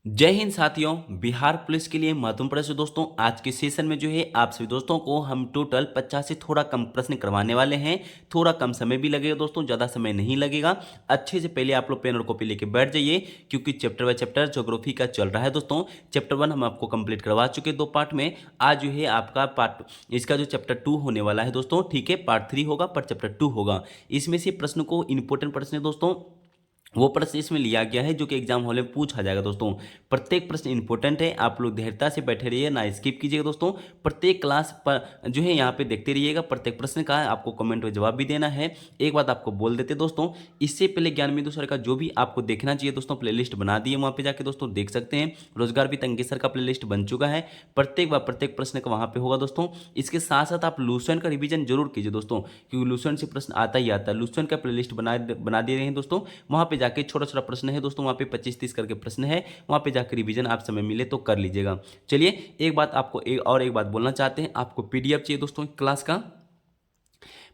जय हिंद साथियों। बिहार पुलिस के लिए महत्वपूर्ण प्रश्न दोस्तों, आज के सेशन में जो है आप सभी दोस्तों को हम टोटल 50 से थोड़ा कम प्रश्न करवाने वाले हैं। थोड़ा कम समय भी लगेगा दोस्तों, ज़्यादा समय नहीं लगेगा। अच्छे से पहले आप लोग पेन और कॉपी लेके बैठ जाइए, क्योंकि चैप्टर बाय चैप्टर ज्योग्राफी का चल रहा है दोस्तों। चैप्टर 1 हम आपको कंप्लीट करवा चुके हैं 2 पार्ट में। आज जो है आपका पार्ट इसका जो चैप्टर 2 होने वाला है दोस्तों, ठीक है। पार्ट 3 होगा पर चैप्टर 2 होगा। इसमें से प्रश्न को इंपॉर्टेंट प्रश्न है दोस्तों, वो प्रश्न इसमें लिया गया है जो कि एग्जाम हॉल में पूछा जाएगा दोस्तों। प्रत्येक प्रश्न इंपॉर्टेंट है, आप लोग धैर्यता से बैठे रहिए, ना स्किप कीजिएगा दोस्तों। प्रत्येक क्लास पर जो है यहाँ पे देखते रहिएगा, प्रत्येक प्रश्न का आपको कमेंट में जवाब भी देना है। एक बात आपको बोल देते दोस्तों, इससे पहले ज्ञान बिंदु सर का जो भी आपको देखना चाहिए दोस्तों, प्लेलिस्ट बना दिए, वहाँ पे जाके दोस्तों देख सकते हैं। रोजगार भी तंगे सर का प्लेलिस्ट बन चुका है, प्रत्येक बार प्रत्येक प्रश्न का वहाँ पे होगा दोस्तों। इसके साथ साथ आप लूसेंट का रिवीजन जरूर कीजिए दोस्तों, क्योंकि लूसेंट से प्रश्न आता ही आता है। लूसेंट का प्लेलिस्ट बना दे रहे हैं दोस्तों, वहाँ पे जाके छोटा छोटा प्रश्न है दोस्तों, वहाँ पे 25-30 करके प्रश्न है, वहाँ पे जाकर रिवीजन आप समय मिले तो कर लीजिएगा। चलिए, एक बात आपको एक बात बोलना चाहते हैं, आपको पीडीएफ चाहिए दोस्तों क्लास का।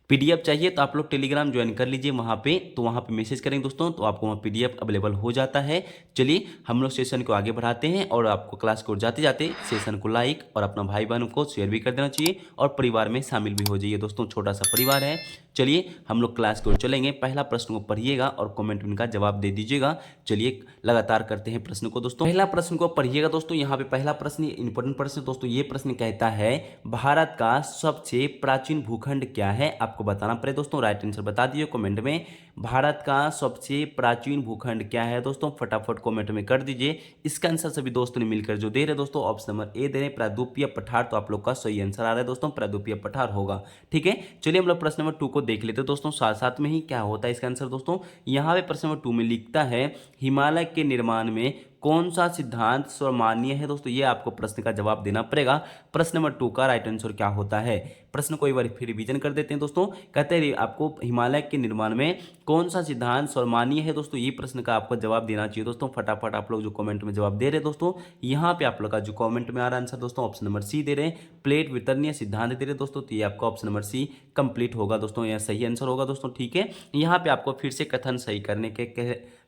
पीडीएफ चाहिए तो आप लोग टेलीग्राम ज्वाइन कर लीजिए वहाँ पे, तो वहाँ पे मैसेज करेंगे दोस्तों, तो आपको वहाँ पीडीएफ अवेलेबल हो जाता है। चलिए, हम लोग सेशन को आगे बढ़ाते हैं, और आपको क्लास को जाते जाते सेशन को लाइक और अपना भाई बहन को शेयर भी कर देना चाहिए, और परिवार में शामिल भी हो जाइए दोस्तों, छोटा सा परिवार है। चलिए, हम लोग क्लास की ओर चलेंगे। पहला प्रश्न को पढ़िएगा और कमेंट में इनका जवाब दे दीजिएगा। चलिए, लगातार करते हैं प्रश्न को दोस्तों। पहला प्रश्न को पढ़िएगा दोस्तों, यहाँ पे पहला प्रश्न इंपॉर्टेंट प्रश्न दोस्तों। ये प्रश्न कहता है, भारत का सबसे प्राचीन भूखंड क्या है? आपको बताना पड़े दोस्तों, राइट आंसर बता दीजिए कमेंट में। भारत का सबसे प्राचीन भूखंड क्या है दोस्तों, फटाफट कमेंट में कर दीजिए। इसका आंसर सभी दोस्तों ने मिलकर जो दे रहे दोस्तों, ऑप्शन नंबर ए दे रहे, प्रायद्वीपीय पठार। तो आप लोग का सही आंसर आ रहा है दोस्तों, प्रायद्वीपीय पठार होगा। ठीक है, चलिए हम लोग प्रश्न नंबर 2 को देख लेते हैं दोस्तों, साथ साथ में ही क्या होता है इसका आंसर दोस्तों। यहाँ पे प्रश्न नंबर 2 में लिखता है, हिमालय के निर्माण में कौन सा सिद्धांत सर्वमान्य है दोस्तों, ये आपको प्रश्न का जवाब देना पड़ेगा। प्रश्न नंबर 2 का राइट आंसर क्या होता है? प्रश्न को एक बार फिर रिवीजन कर देते हैं दोस्तों। कहते हैं आपको हिमालय के निर्माण में कौन सा सिद्धांत सर्वमान्य है दोस्तों, ये प्रश्न का आपको जवाब देना चाहिए दोस्तों। फटाफट आप लोग जो कमेंट में जवाब दे रहे हैं दोस्तों, यहाँ पे आप लोग का जो कमेंट में आ रहा आंसर दोस्तों, ऑप्शन नंबर सी दे रहे हैं, प्लेट वितरणीय सिद्धांत दे रहे हैं दोस्तों। तो ये आपका ऑप्शन नंबर सी कंप्लीट होगा दोस्तों, यह सही आंसर होगा दोस्तों। ठीक है, यहाँ पे आपको फिर से कथन सही करने के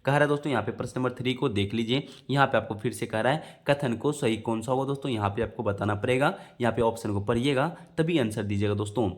कह रहा है दोस्तों। यहाँ पे प्रश्न नंबर 3 को देख लीजिए, यहाँ पे आपको फिर से कह रहा है कथन को सही कौन सा होगा दोस्तों, यहाँ पे आपको बताना पड़ेगा। यहाँ पे ऑप्शन को पढ़िएगा तभी आंसर दीजिएगा दोस्तों।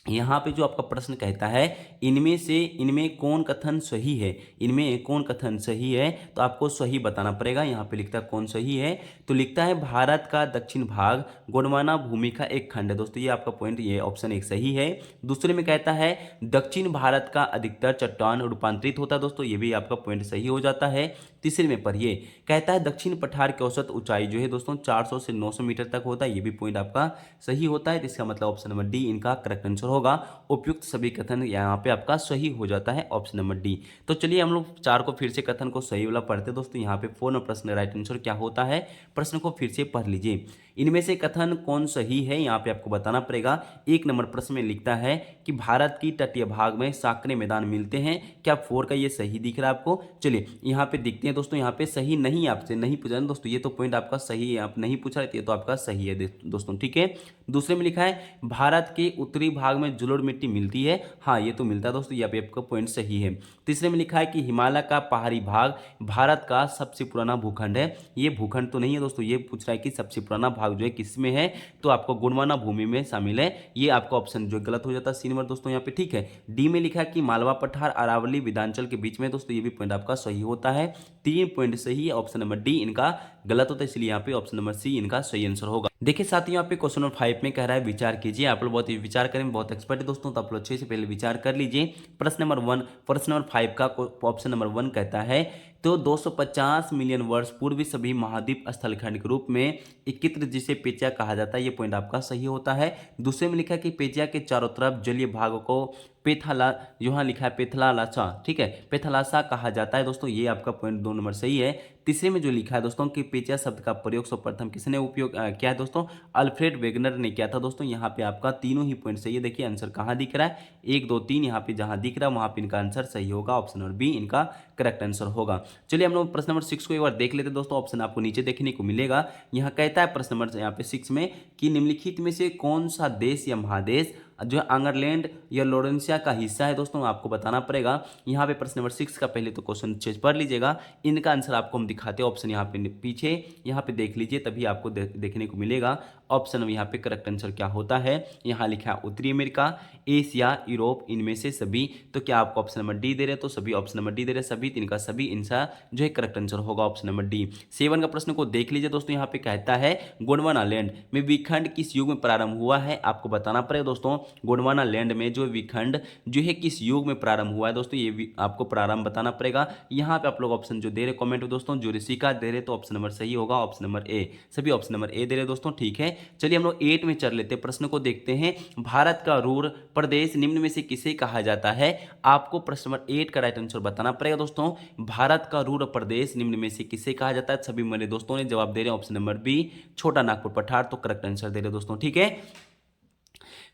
यहाँ पे जो आपका प्रश्न कहता है, इनमें कौन कथन सही है, इनमें कौन कथन सही है, तो आपको सही बताना पड़ेगा। यहाँ पे लिखता है कौन सही है, तो लिखता है भारत का दक्षिण भाग गोंडवाना भूमि का एक खंड है दोस्तों, ये आपका पॉइंट, ये ऑप्शन एक सही है। दूसरे में कहता है दक्षिण भारत का अधिकतर चट्टान रूपांतरित होता है दोस्तों, ये भी आपका पॉइंट सही हो जाता है। तीसरे में पढ़िए, कहता है दक्षिण पठार की औसत ऊंचाई जो है दोस्तों 400 से 900 मीटर तक होता है, ये भी पॉइंट आपका सही होता है। तो इसका मतलब ऑप्शन नंबर डी इनका करेक्ट आंसर होगा। उपयुक्त सभी कथन यहाँ पे आपका सही हो जाता है, ऑप्शन नंबर डी। तो चलिए हम लोग 4 को फिर से कथन को सही वाला पढ़ते दोस्तों। यहाँ पे 4 नंबर प्रश्न राइट आंसर क्या होता है, प्रश्न को फिर से पढ़ लीजिए। इनमें से कथन कौन सही है, यहाँ पे आपको बताना पड़ेगा। 1 नंबर प्रश्न में लिखता है कि भारत की तटीय भाग में साकरे मैदान मिलते हैं, क्या 4 का ये सही दिख रहा है आपको? चलिए यहाँ पे देखते हैं दोस्तों, यहाँ पे सही नहीं, आपसे नहीं पूछा है दोस्तों, ये तो पॉइंट आपका सही है, आप नहीं पूछा ये तो आपका सही है दोस्तों। ठीक है, दूसरे में लिखा है भारत के उत्तरी भाग में जलोढ़ मिट्टी मिलती है, हाँ ये तो मिलता है दोस्तों, यहाँ पे आपका पॉइंट सही है। तीसरे में लिखा है कि हिमालय का पहाड़ी भाग भारत का सबसे पुराना भूखंड है, ये भूखंड तो नहीं है दोस्तों, ये पूछ रहा है कि सबसे पुराना भाग जो है किसमें है, तो आपको गोंडवाना भूमि में शामिल है, ये आपका ऑप्शन जो गलत हो जाता है सी नंबर दोस्तों यहाँ पे। ठीक है, डी में लिखा है कि मालवा पठार अरावली विधांचल के बीच में दोस्तों, ये भी पॉइंट आपका सही होता है। 3 पॉइंट सही है, ऑप्शन नंबर डी इनका गलत होता है, इसलिए यहाँ पे ऑप्शन नंबर सी इनका सही आंसर होगा। देखिए साथियों, यहाँ पे क्वेश्चन नंबर 5 में कह रहा है विचार कीजिए। आप लोग बहुत ही विचार करें, बहुत एक्सपर्ट है दोस्तों, तो आप लोग अच्छे से पहले विचार कर लीजिए। प्रश्न नंबर 5 का ऑप्शन नंबर 1 कहता है, तो 250 मिलियन वर्ष पूर्व सभी महाद्वीप स्थलखंड के रूप में एकत्र जिसे पेचिया कहा जाता है, ये पॉइंट आपका सही होता है। दूसरे में लिखा है कि पेचिया के चारों तरफ जलीय भाग को पेथाला, यहाँ लिखा है पेथलालासा, ठीक है, पेथलासा कहा जाता है दोस्तों, ये आपका पॉइंट 2 नंबर सही है। तीसरे में जो लिखा है दोस्तों कि पेचिया शब्द का प्रयोग सर्वप्रथम किसने उपयोग किया है दोस्तों, अल्फ्रेड वेगनर ने किया था दोस्तों, यहाँ पे आपका तीनों ही पॉइंट सही है। देखिए आंसर कहाँ दिख रहा है, 1 2 3, यहाँ पे जहाँ दिख रहा है वहाँ पे इनका आंसर सही होगा, ऑप्शन नंबर बी इनका करेक्ट आंसर होगा। चलिए हम लोग प्रश्न नंबर 6 को एक बार देख लेते हैं दोस्तों, ऑप्शन आपको नीचे देखने को मिलेगा। यहाँ कहता है प्रश्न नंबर यहाँ पे 6 में कि निम्नलिखित में से कौन सा देश या महादेश जो है आंगरलैंड या लोरेंसिया का हिस्सा है दोस्तों, आपको बताना पड़ेगा। यहाँ पे प्रश्न नंबर 6 का पहले तो क्वेश्चन अच्छे से पढ़ लीजिएगा। इनका आंसर आपको हम दिखाते हैं ऑप्शन यहाँ पे पीछे, यहाँ पे देख लीजिए, तभी आपको देखने को मिलेगा ऑप्शन यहाँ पे करेक्ट आंसर क्या होता है। यहाँ लिखा है उत्तरी अमेरिका, एशिया, यूरोप, इनमें से सभी। तो क्या आपको ऑप्शन नंबर डी दे रहे, तो सभी ऑप्शन नंबर डी दे रहे, सभी, इनका सभी, इनका जो है करेक्ट आंसर होगा ऑप्शन नंबर डी। 7 का प्रश्न को देख लीजिए दोस्तों, यहाँ पे कहता है गोंडवाना लैंड में विखंड किस युग में प्रारंभ हुआ है, आपको बताना पड़ेगा दोस्तों। गोंडवाना लैंड में जो विखंड जो है किस युग में प्रारंभ हुआ है दोस्तों, ये आपको प्रारंभ बताना पड़ेगा। यहाँ पे आप लोग ऑप्शन जो दे रहे कमेंट में दोस्तों, जो ऋषिका दे रहे, तो ऑप्शन नंबर सही होगा ऑप्शन नंबर ए, सभी ऑप्शन नंबर ए दे रहे दोस्तों, ठीक है। चलिए हम लोग 8 में चल लेते हैं, प्रश्न को देखते हैं। भारत का रूर प्रदेश निम्न में से किसे कहा जाता है, आपको प्रश्न नंबर 8 का राइट आंसर बताना पड़ेगा दोस्तों। भारत का रूर प्रदेश निम्न में से किसे कहा जाता है, सभी मेरे दोस्तों ने जवाब दे रहे हैं ऑप्शन नंबर बी, छोटा नागपुर पठार, तो करेक्ट आंसर दे रहे दोस्तों, ठीक है।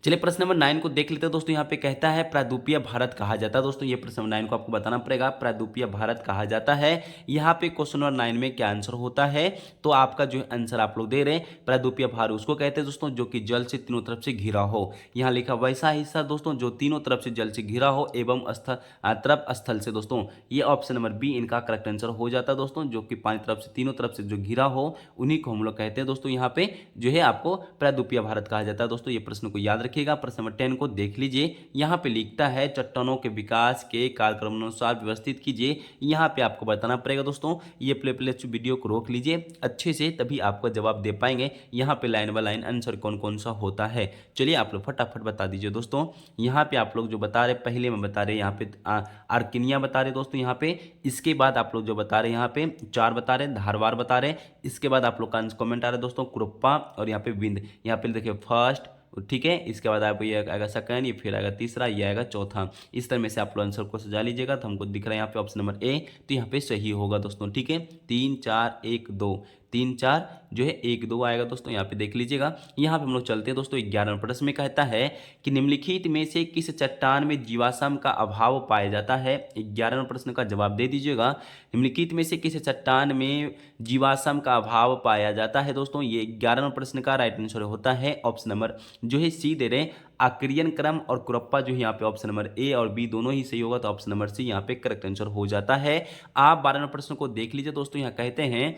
चलिए प्रश्न नंबर 9 को देख लेते हैं दोस्तों, यहाँ पे कहता है प्रायद्वीपीय भारत कहा जाता है दोस्तों, ये प्रश्न नंबर 9 को आपको बताना पड़ेगा, प्रायद्वीपीय भारत कहा जाता है। यहाँ पे क्वेश्चन नंबर 9 में क्या आंसर होता है, तो आपका जो आंसर आप लोग दे रहे हैं प्रायद्वीपीय भारत उसको कहते हैं दोस्तों जो कि जल से तीनों तरफ से घिरा हो। यहाँ लिखा वैसा हिस्सा दोस्तों जो तीनों तरफ से जल से घिरा हो एवं तरफ स्थल से दोस्तों, ये ऑप्शन नंबर बी इनका करेक्ट आंसर हो जाता है दोस्तों, जो कि पांच तरफ से तीनों तरफ से जो घिरा हो उन्हीं को हम लोग कहते हैं दोस्तों। यहाँ पे जो है आपको प्रायद्वीपीय भारत कहा जाता है दोस्तों, ये प्रश्न को याद रखिएगा। प्रश्न नंबर 10 को देख लीजिए, यहाँ पे लिखता है चट्टानों के विकास के कार्यक्रम अनुसार व्यवस्थित कीजिए। यहाँ पे आपको बताना पड़ेगा दोस्तों, ये प्ले वीडियो को रोक लीजिए अच्छे से, तभी आपको जवाब दे पाएंगे। यहाँ पे लाइन बाय लाइन आंसर कौन कौन सा होता है, चलिए आप लोग फटाफट बता दीजिए दोस्तों। यहाँ पे आप लोग जो बता रहे, पहले में बता रहे यहाँ पे आर्किनिया बता रहे दोस्तों यहाँ पे, इसके बाद आप लोग जो बता रहे यहाँ पे 4 बता रहे, धारवाड़ बता रहे, इसके बाद आप लोग का कमेंट आ रहा है दोस्तों कुरुप्पा, और यहाँ पे विंद, यहाँ पे देखिए फर्स्ट, ठीक है। इसके बाद आपको ये आएगा सेकंड, ये फिर आएगा तीसरा, ये आएगा चौथा। इस तरह में से आप लोग आंसर को सजा लीजिएगा, तो हमको दिख रहा है यहाँ पे ऑप्शन नंबर ए, तो यहाँ पे सही होगा दोस्तों, ठीक है। 3 4 1 2, 3 4 जो है 1 2 आएगा दोस्तों, यहाँ पे देख लीजिएगा। यहाँ पे हम लोग चलते हैं दोस्तों 11वें प्रश्न में, कहता है कि निम्नलिखित में से किस चट्टान में जीवाश्म का अभाव पाया जाता है। 11वें प्रश्न का जवाब दे दीजिएगा, निम्नलिखित में से किस चट्टान में जीवाश्म का अभाव पाया जाता है दोस्तों, ये 11वें प्रश्न का राइट आंसर होता है ऑप्शन नंबर जो है सी दे रहे, आक्रियन क्रम और कुरप्पा जो है यहाँ पे ऑप्शन नंबर ए और बी दोनों ही सही होगा, तो ऑप्शन नंबर सी यहाँ पे करेक्ट आंसर हो जाता है। आप 12वें प्रश्न को देख लीजिए दोस्तों, यहाँ कहते हैं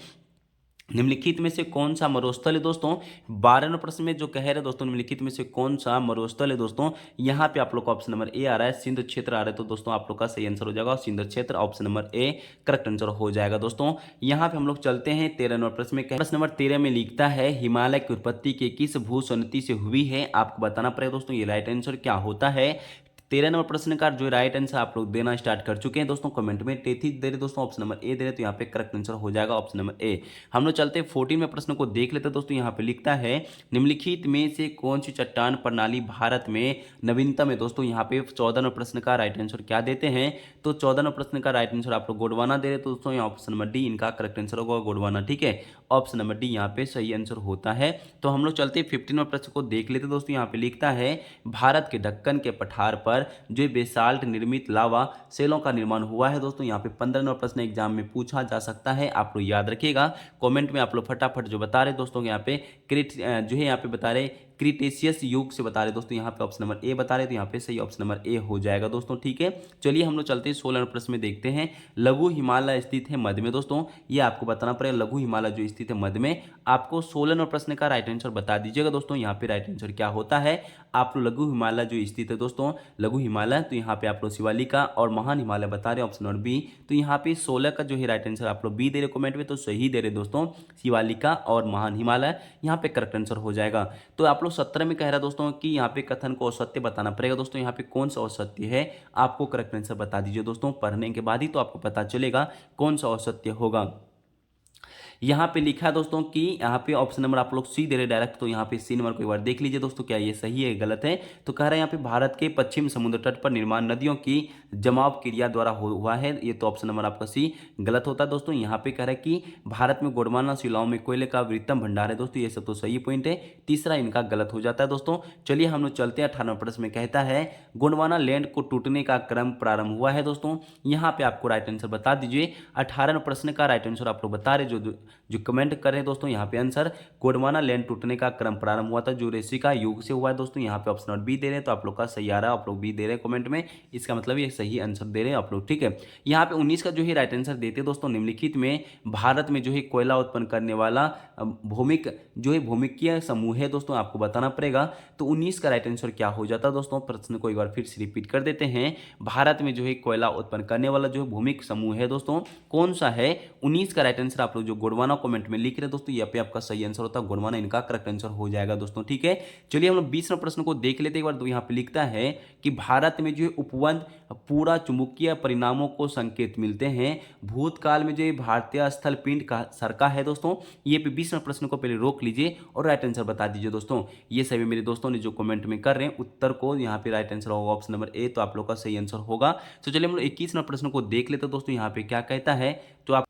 निम्नलिखित में से कौन सा मरुस्थल है दोस्तों। 12वें प्रश्न में जो कह रहे दोस्तों निम्नलिखित में से कौन सा मरुस्थल है दोस्तों, यहाँ पे आप लोग का ऑप्शन नंबर ए आ रहा है, सिंध क्षेत्र आ रहा है, तो दोस्तों आप लोग का सही आंसर हो जाएगा सिंध क्षेत्र, option number A correct answer हो जाएगा दोस्तों। यहाँ पे हम लोग चलते हैं 13वें प्रश्न में, प्रश्न नंबर 13 में लिखता है हिमालय की उत्पत्ति के किस भूसन्नति से हुई है, आपको बताना पड़ेगा दोस्तों ये राइट आंसर क्या होता है। 13 नंबर प्रश्न का जो राइट आंसर आप लोग देना स्टार्ट कर चुके हैं दोस्तों, कमेंट में 33 दे रहे दोस्तों, ऑप्शन नंबर ए दे रहे, तो यहाँ पे करेक्ट आंसर हो जाएगा ऑप्शन नंबर ए। हम लोग चलते हैं 14 में प्रश्न को देख लेते हैं दोस्तों, यहाँ पे लिखता है निम्नलिखित में से कौन सी चट्टान प्रणाली भारत में नवीनतम है दोस्तों। यहाँ पे 14वें प्रश्न का राइट आंसर क्या देते हैं, तो 14वें प्रश्न का राइट आंसर आप लोग गोंडवाना दे रहे, तो दोस्तों यहाँ ऑप्शन नंबर डी इनका करेक्ट आंसर होगा गोंडवाना, ठीक है। ऑप्शन नंबर डी यहाँ पे सही आंसर होता है। तो हम लोग चलते हैं 15वें प्रश्न को देख लेते दोस्तों, यहाँ पे लिखता है भारत के ढक्कन के पठार पर जो बेसाल्ट निर्मित लावा सेलों का निर्माण हुआ है दोस्तों। यहाँ पे 15वां प्रश्न एग्जाम में पूछा जा सकता है, आप लोग याद रखिएगा। कमेंट में आप लोग फटाफट जो बता रहे दोस्तों, यहाँ पे जो है यहाँ पे बता रहे क्रिटेशियस युग से बता रहे दोस्तों, यहाँ पे ऑप्शन नंबर ए बता रहे, तो यहाँ पे सही ऑप्शन नंबर ए हो जाएगा दोस्तों, ठीक है। चलिए हम लोग चलते हैं 16वें प्रश्न में, देखते हैं लघु हिमालय स्थित है मध्य में दोस्तों, ये आपको बताना पड़ेगा लघु हिमालय जो स्थित है मध्य में। आपको 16वें प्रश्न का राइट आंसर बता दीजिएगा दोस्तों, यहाँ पे राइट आंसर क्या होता है। आप लोग लघु हिमालय जो स्थित है दोस्तों, लघु हिमालय, तो यहाँ पे आप लोग शिवालिका और महान हिमालय बता रहे ऑप्शन नंबर बी, तो यहाँ पे 16 का जो है राइट आंसर आप लोग बी दे रहे कमेंट में, तो सही दे रहे दोस्तों, शिवालिका और महान हिमालय यहाँ पे करेक्ट आंसर हो जाएगा। तो आप लोग 17 में कह रहा दोस्तों कि यहाँ पे कथन को असत्य बताना पड़ेगा दोस्तों, यहाँ पे कौन सा असत्य है, आपको करेक्ट आंसर बता दीजिए दोस्तों, पढ़ने के बाद ही तो आपको पता चलेगा कौन सा असत्य होगा। यहाँ पे लिखा है दोस्तों कि यहाँ पे ऑप्शन नंबर आप लोग सी दे रहे डायरेक्ट, तो यहाँ पे सी नंबर को एक बार देख लीजिए दोस्तों, क्या ये सही है गलत है। तो कह रहा है यहाँ पे भारत के पश्चिम समुद्र तट पर निर्माण नदियों की जमाव क्रिया द्वारा हुआ है, ये तो ऑप्शन नंबर आपका सी गलत होता है दोस्तों। यहाँ पे कह रहा है कि भारत में गोंडवाना शिलाओं में कोयले का वृत्तम भंडार है दोस्तों, ये सब तो सही पॉइंट है, तीसरा इनका गलत हो जाता है दोस्तों। चलिए हम लोग चलते हैं 18वें प्रश्न में, कहता है गोंडवाना लैंड को टूटने का क्रम प्रारंभ हुआ है दोस्तों। यहाँ पे आपको राइट आंसर बता दीजिए। 18वें प्रश्न का राइट आंसर आप लोग बता रहे, जो जो कमेंट करें दोस्तों यहाँ पे आंसर, गोंडवाना लैंड टूटने का क्रम प्रारंभ हुआ था जुरासिक युग से हुआ है दोस्तों। यहाँ पे ऑप्शन नंबर बी दे रहे हैं, तो आप लोग का सही आ रहा है, आप लोग बी दे रहे हैं कमेंट में, इसका मतलब ये सही आंसर दे रहे हैं आप लोग, ठीक है। यहाँ पे 19 का जो है राइट आंसर देते दोस्तों, निम्नलिखित में भारत में जो है कोयला उत्पन्न करने वाला भौमिक जो है भौमिकीय समूह है दोस्तों, आपको बताना पड़ेगा। तो 19 का राइट आंसर क्या हो जाता दोस्तों, प्रश्न को एक बार फिर से रिपीट कर देते हैं। भारत में जो है कोयला उत्पन्न करने वाला जो है भौमिक समूह है दोस्तों, कौन सा है? 19 का राइट आंसर आप लोग जो गोंडवाना कमेंट में लिख रहे हैं दोस्तों, यहाँ पे आपका सही आंसर होता है गोंडवाना, इनका करेक्ट आंसर हो जाएगा दोस्तों, ठीक है। चलिए हम लोग 20वें प्रश्न को देख लेते हैं एक बार। तो यहाँ पे लिखता है कि भारत में जो है उपवन पूरा चुंबकीय परिणामों को संकेत मिलते हैं, भूतकाल में जो है भारतीय स्थल पिंड का सरका है दोस्तों। ये पे 20वें प्रश्न को पहले रोक लीजिए और राइट आंसर बता दीजिए दोस्तों। ये सभी मेरे दोस्तों ने जो कमेंट में कर रहे हैं उत्तर को, यहाँ पे राइट आंसर होगा ऑप्शन नंबर ए, तो आप लोग का सही आंसर होगा। तो चलिए हम लोग 21वें प्रश्न को देख लेते हैं दोस्तों, यहाँ पे क्या कहता है। तो आप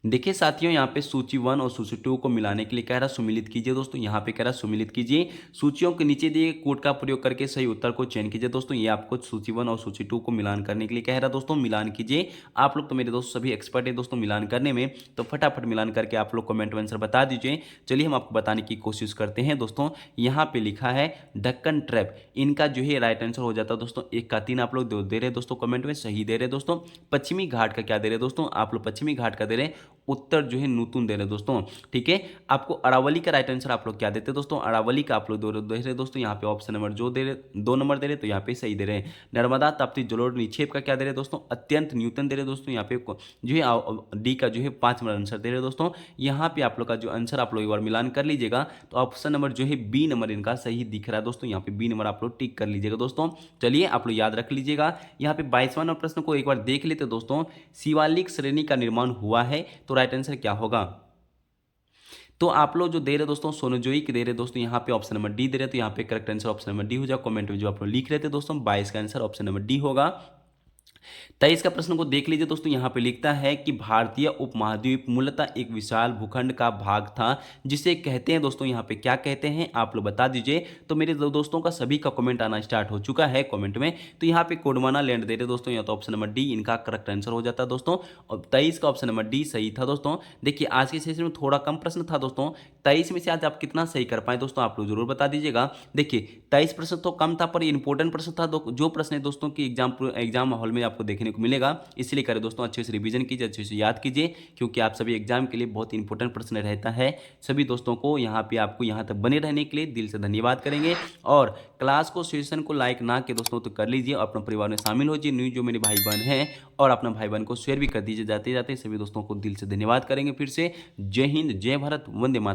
देखिए साथियों, यहाँ पे सूची 1 और सूची 2 को मिलाने के लिए कह रहा है सुमिलित कीजिए दोस्तों। यहाँ पे कह रहा है सुमिलित कीजिए, सूचियों के नीचे दिए कोड का प्रयोग करके सही उत्तर को चयन कीजिए दोस्तों। ये आपको सूची 1 और सूची 2 को मिलान करने के लिए कह रहा है दोस्तों, मिलान कीजिए। आप लोग तो मेरे दोस्त सभी एक्सपर्ट है दोस्तों मिलान करने में, तो फटाफट मिलान करके आप लोग कमेंट में आंसर बता दीजिए। चलिए हम आपको बताने की कोशिश करते हैं दोस्तों। यहाँ पे लिखा है ढक्कन ट्रैप, इनका जो है राइट आंसर हो जाता है दोस्तों 1 का 3 आप लोग दे रहे हैं दोस्तों कमेंट में, सही दे रहे हैं दोस्तों। पश्चिमी घाट का क्या दे रहे हैं दोस्तों, आप लोग पश्चिमी घाट का दे रहे हैं, उत्तर जो है नूतन दे रहे दोस्तों, ठीक है। आपको अरावली का राइट आंसर आप लोग क्या देते दोस्तों, अरावली का आप लोग दे रहे दोस्तों। यहाँ पे ऑप्शन नंबर जो दे रहे 2 नंबर दे रहे, तो यहाँ पे सही दे रहे हैं। नर्मदा ताप्ती जलोढ़ निक्षेप का क्या दे रहे दोस्तों, अत्यंत न्यूटन दे रहे दोस्तों। यहाँ पे जो है डी का जो है 5 नंबर आंसर दे रहे दोस्तों। यहाँ पे आप लोग का जो आंसर आप लोग एक बार मिलान कर लीजिएगा, तो ऑप्शन नंबर जो है बी नंबर इनका सही दिख रहा है दोस्तों। यहाँ पे बी नंबर आप लोग टिक कर लीजिएगा दोस्तों। चलिए आप लोग याद रख लीजिएगा। यहाँ पे 22वां नंबर प्रश्न को एक बार देख लेते दोस्तों, शिवालिक श्रेणी का निर्माण हुआ है, तो राइट आंसर क्या होगा। तो आप लोग जो दे रहे दोस्तों सोनोजोइक दे रहे दोस्तों, यहाँ पे ऑप्शन नंबर डी दे रहे, तो यहाँ पे correct answer option number D हो जाए। कमेंट में जो आप लोग लिख रहे थे दोस्तों 22 का आंसर ऑप्शन नंबर डी होगा। 23 का प्रश्न को देख लीजिए दोस्तों, यहाँ पे लिखता है कि भारतीय उपमहाद्वीप मूलतः एक विशाल भूखंड का भाग था, जिसे कहते हैं दोस्तों, यहाँ पे क्या कहते हैं आप लोग बता दीजिए। तो मेरे दोस्तों का सभी का कमेंट आना स्टार्ट हो चुका है कमेंट में। तो यहाँ पे गोंडवाना लैंड दे रहे दोस्तों, यहाँ तो ऑप्शन नंबर डी इनका करेक्ट आंसर हो जाता है दोस्तों। और 23 का ऑप्शन नंबर डी सही था दोस्तों। देखिए आज के सेशन में थोड़ा कम प्रश्न था दोस्तों, 23 में से आज आप कितना सही कर पाए दोस्तों, आप लोग जरूर बता दीजिएगा। देखिए 23 प्रश्न तो कम था, पर इंपॉर्टेंट प्रश्न था। जो प्रश्न है दोस्तों की एग्जाम हॉल में आपको देखने को मिलेगा, इसलिए करें दोस्तों अच्छे से रिवीजन कीजिए, अच्छे से याद कीजिए, क्योंकि आप सभी एग्जाम के लिए बहुत इंपॉर्टेंट प्रश्न रहता है। सभी दोस्तों को यहाँ पे आपको यहाँ तक बने रहने के लिए दिल से धन्यवाद करेंगे। और क्लास को सेशन को लाइक ना के दोस्तों तो कर लीजिए, अपने परिवार में शामिल हो जाइए, न्यू जो मेरे भाई बहन हैं, और अपना भाई बहन को शेयर भी कर दीजिए जाते जाते। सभी दोस्तों को दिल से धन्यवाद करेंगे फिर से। जय हिंद, जय भारत, वंदे मातरम।